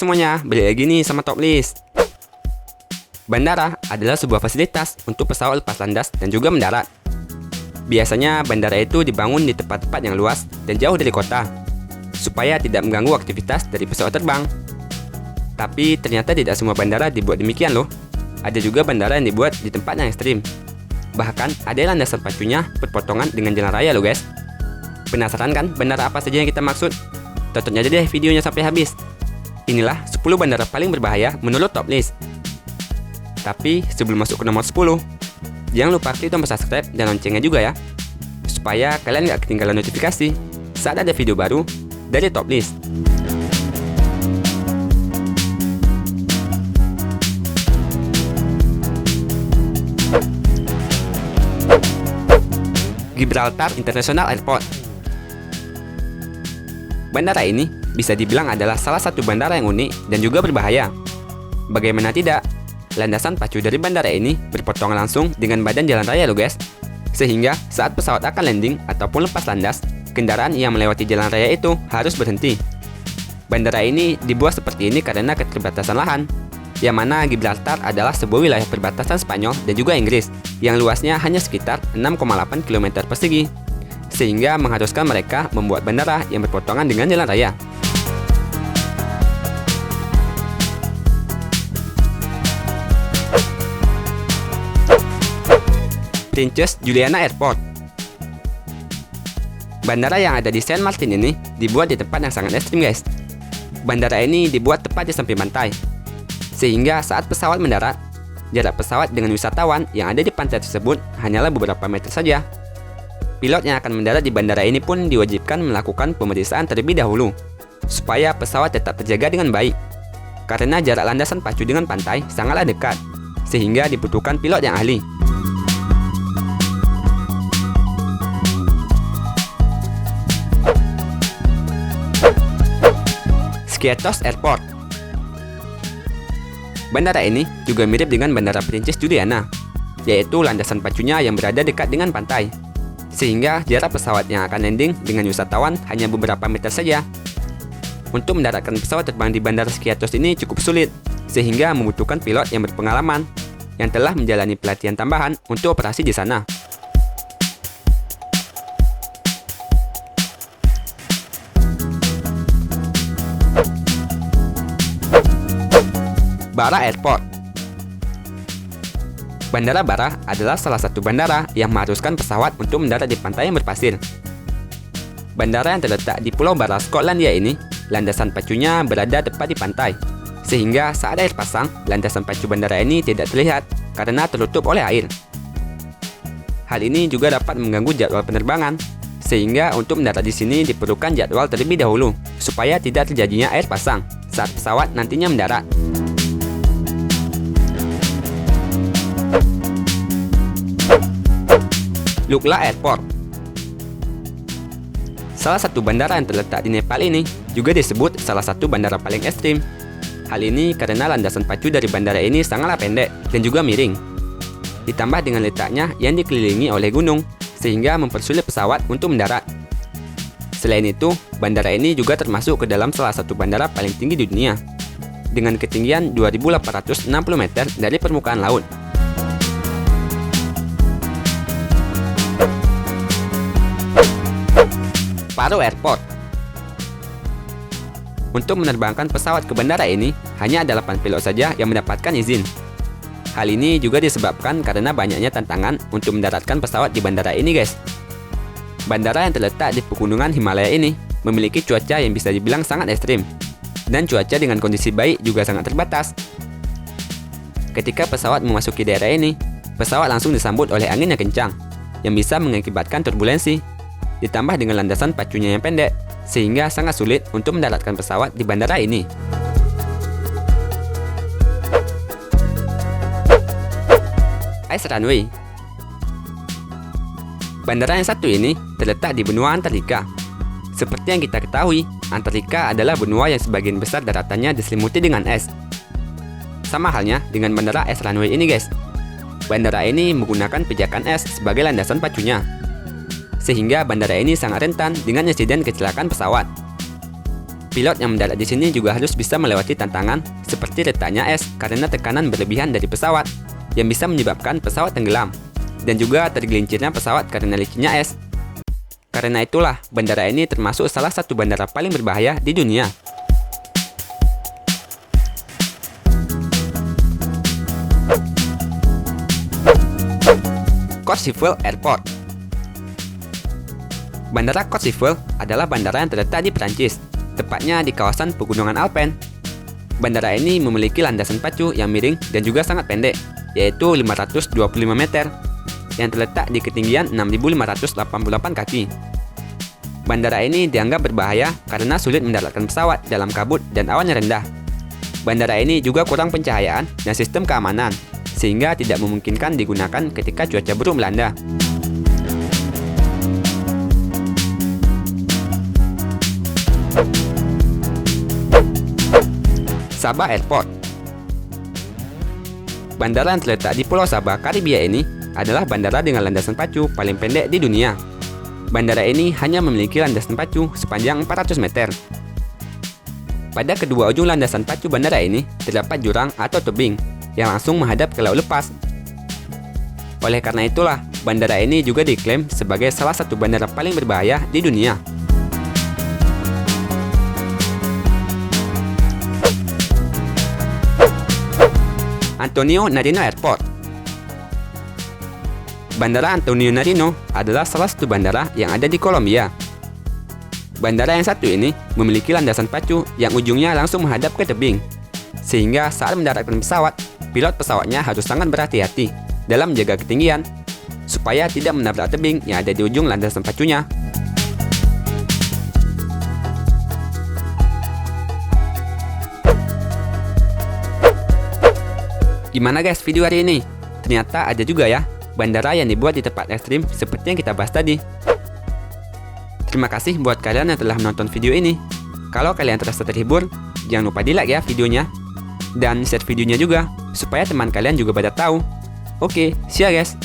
semuanya, balik lagi nih sama Top List. Bandara adalah sebuah fasilitas untuk pesawat lepas landas dan juga mendarat. Biasanya bandara itu dibangun di tempat-tempat yang luas dan jauh dari kota, supaya tidak mengganggu aktivitas dari pesawat terbang. Tapi ternyata tidak semua bandara dibuat demikian loh. Ada juga bandara yang dibuat di tempat yang ekstrim. Bahkan ada landasan pacunya berpotongan dengan jalan raya loh guys. Penasaran kan bandara apa saja yang kita maksud? Tonton aja deh videonya sampai habis. Inilah 10 bandara paling berbahaya menurut Top List. Tapi sebelum masuk ke nomor 10, jangan lupa klik tombol subscribe dan loncengnya juga ya, supaya kalian gak ketinggalan notifikasi saat ada video baru dari Top List. Gibraltar International Airport. Bandara ini bisa dibilang adalah salah satu bandara yang unik dan juga berbahaya. Bagaimana tidak, landasan pacu dari bandara ini berpotongan langsung dengan badan jalan raya loh guys. Sehingga saat pesawat akan landing ataupun lepas landas, kendaraan yang melewati jalan raya itu harus berhenti. Bandara ini dibuat seperti ini karena keterbatasan lahan, yang mana Gibraltar adalah sebuah wilayah perbatasan Spanyol dan juga Inggris, yang luasnya hanya sekitar 6,8 km persegi, sehingga mengharuskan mereka membuat bandara yang berpotongan dengan jalan raya. Princess Juliana Airport. Bandara yang ada di Saint Martin ini dibuat di tempat yang sangat ekstrim guys. Bandara ini dibuat tepat di samping pantai, sehingga saat pesawat mendarat, jarak pesawat dengan wisatawan yang ada di pantai tersebut hanyalah beberapa meter saja. Pilot yang akan mendarat di bandara ini pun diwajibkan melakukan pemeriksaan terlebih dahulu, supaya pesawat tetap terjaga dengan baik. Karena jarak landasan pacu dengan pantai sangatlah dekat, sehingga dibutuhkan pilot yang ahli. Skiathos Airport. Bandara ini juga mirip dengan Bandara Princess Juliana, yaitu landasan pacunya yang berada dekat dengan pantai, sehingga jarak pesawat yang akan landing dengan wisatawan hanya beberapa meter saja. Untuk mendaratkan pesawat terbang di Bandara Skiathos ini cukup sulit, sehingga membutuhkan pilot yang berpengalaman, yang telah menjalani pelatihan tambahan untuk operasi di sana. Barra Airport. Bandara Barra adalah salah satu bandara yang mengharuskan pesawat untuk mendarat di pantai yang berpasir. Bandara yang terletak di Pulau Barra, Skotlandia ini, landasan pacunya berada tepat di pantai, sehingga saat air pasang, landasan pacu bandara ini tidak terlihat karena tertutup oleh air. Hal ini juga dapat mengganggu jadwal penerbangan, sehingga untuk mendarat di sini diperlukan jadwal terlebih dahulu, supaya tidak terjadinya air pasang saat pesawat nantinya mendarat. Lukla Airport. Salah satu bandara yang terletak di Nepal ini juga disebut salah satu bandara paling ekstrim. Hal ini karena landasan pacu dari bandara ini sangatlah pendek dan juga miring. Ditambah dengan letaknya yang dikelilingi oleh gunung, sehingga mempersulit pesawat untuk mendarat. Selain itu, bandara ini juga termasuk ke dalam salah satu bandara paling tinggi di dunia, dengan ketinggian 2.860 meter dari permukaan laut. Paro Airport. Untuk menerbangkan pesawat ke bandara ini, hanya ada 8 pilot saja yang mendapatkan izin. Hal ini juga disebabkan karena banyaknya tantangan untuk mendaratkan pesawat di bandara ini guys. Bandara yang terletak di pegunungan Himalaya ini memiliki cuaca yang bisa dibilang sangat ekstrim, dan cuaca dengan kondisi baik juga sangat terbatas. Ketika pesawat memasuki daerah ini, pesawat langsung disambut oleh angin yang kencang, yang bisa mengakibatkan turbulensi. Ditambah dengan landasan pacunya yang pendek, sehingga sangat sulit untuk mendaratkan pesawat di bandara ini. Ice Runway. Bandara yang satu ini terletak di benua Antartika. Seperti yang kita ketahui, Antartika adalah benua yang sebagian besar daratannya diselimuti dengan es. Sama halnya dengan bandara Ice Runway ini guys. Bandara ini menggunakan pijakan es sebagai landasan pacunya, sehingga bandara ini sangat rentan dengan insiden kecelakaan pesawat. Pilot yang mendarat di sini juga harus bisa melewati tantangan seperti retaknya es karena tekanan berlebihan dari pesawat yang bisa menyebabkan pesawat tenggelam, dan juga tergelincirnya pesawat karena licinnya es. Karena itulah, bandara ini termasuk salah satu bandara paling berbahaya di dunia. Courchevel Airport. Bandara Courchevel adalah bandara yang terletak di Prancis, tepatnya di kawasan pegunungan Alpen. Bandara ini memiliki landasan pacu yang miring dan juga sangat pendek, yaitu 525 meter, yang terletak di ketinggian 6.588 kaki. Bandara ini dianggap berbahaya karena sulit mendaratkan pesawat dalam kabut dan awan yang rendah. Bandara ini juga kurang pencahayaan dan sistem keamanan, sehingga tidak memungkinkan digunakan ketika cuaca buruk melanda. Sabah Airport. Bandara yang terletak di Pulau Sabah, Karibia ini adalah bandara dengan landasan pacu paling pendek di dunia. Bandara ini hanya memiliki landasan pacu sepanjang 400 meter. Pada kedua ujung landasan pacu bandara ini terdapat jurang atau tebing yang langsung menghadap ke laut lepas. Oleh karena itulah, bandara ini juga diklaim sebagai salah satu bandara paling berbahaya di dunia. Antonio Nariño Airport. Bandara Antonio Nariño adalah salah satu bandara yang ada di Kolombia. Bandara yang satu ini memiliki landasan pacu yang ujungnya langsung menghadap ke tebing, sehingga saat mendaratkan pesawat, pilot pesawatnya harus sangat berhati-hati dalam menjaga ketinggian supaya tidak menabrak tebing yang ada di ujung landasan pacunya. Gimana guys video hari ini? Ternyata ada juga ya bandara yang dibuat di tempat ekstrim seperti yang kita bahas tadi. Terima kasih buat kalian yang telah menonton video ini. Kalau kalian terasa terhibur, jangan lupa di like ya videonya, dan share videonya juga supaya teman kalian juga pada tahu. Oke, see ya guys.